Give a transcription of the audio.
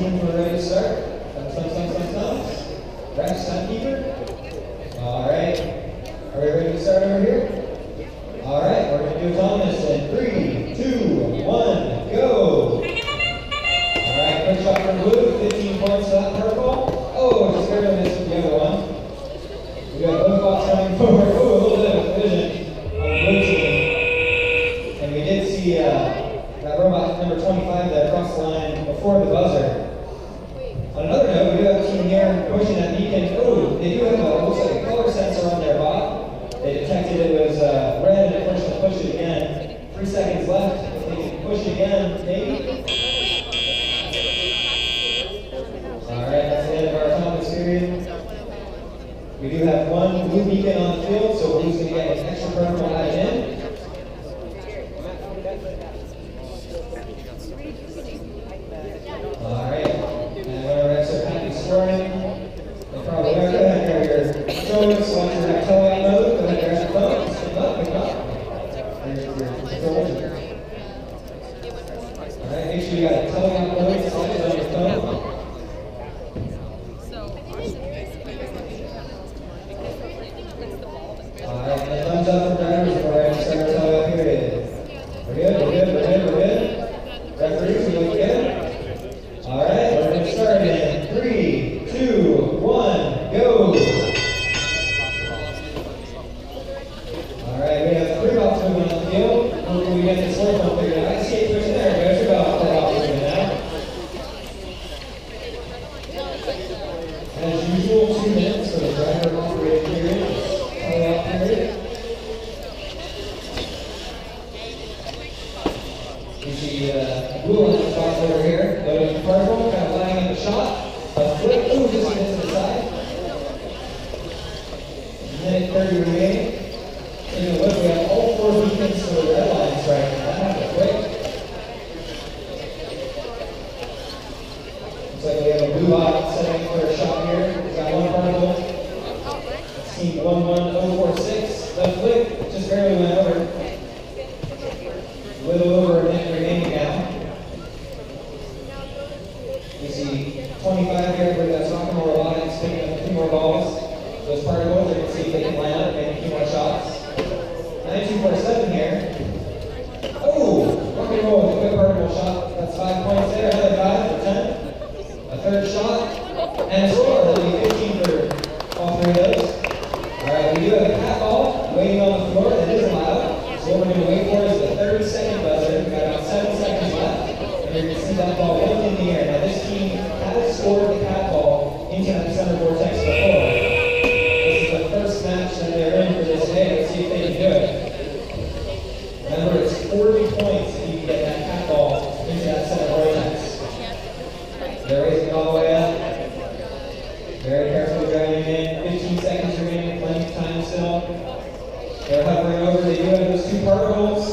team when we're ready to start. Thumbs. Refs, timekeeper. All right. Are we ready to start over here? All right. We're going to do Thomas in 3, 2, 1, go. All right. Quick shot from blue. 15 points to that purple. Oh, just barely missed with the other one. We got both box running forward. Oh, a little bit of collision on the blue team. And we did see that robot number 25 that crossed the line before the buzzer. On another note, we do have a team here pushing that beacon. Oh, they do have looks like a color sensor on their bot. They detected it was red and pushed it again. 3 seconds left. If they can push it again, maybe. All right, that's the end of our Thomas period. We do have one blue beacon on the field, so we're just going to get an extra purple added in. All right, and whenever that's their happy scoring, they probably are. Go ahead and grab your controller, select your telephone mode, go ahead and grab your phone, pick up. All right, make sure you got a telephone mode selected on your phone. All right, and thumbs up for drivers before I start our telephone period. We're good. Referees, we look good. All right, we're going to start in 3, 2, 1, go. All right, we have 3 balls moving on the field. Hopefully we get this fourth one figured out. Skate pushing there. Go 2 balls moving now. As usual, 2 minutes for the driver operated period. You see blue on the box over here, loading purple, kind of lining up a shot. A flip, ooh, just a bit to the side. Minute 30 remaining. Taking a look, we have all 4 beacons for the red lines right now. Quick. Looks like we have a blue bot setting for a shot here. We've got 1 particle. Team 11046. The flick just barely went over. A little over a minute remaining now. We see 25 here for the sophomore robotics picking up 2 more balls. Those particles, you can see if they can line up and make a few more shots. 9247 here. Oh, rock and roll with a quick particle shot. That's 5 points there. Another 5 for 10. A third shot. And a score. That'll be 15 for all 3 of those. Alright, we do have a cat ball waiting on the floor that is allowed. So what we're going to wait for is the 30-second buzzer. We've got about 7 seconds left. And you're going to see that ball lift in the air. Now this team has scored the cat ball into that center vortex before. This is the first match that they're in for this day. Let's see if they can do it. Remember, it's 40 points if you can get that cat ball into that center vortex. They're raising it all the way up. Very carefully driving in. 15 seconds remaining, plenty of time still. They're hovering over. They do have those 2 particles.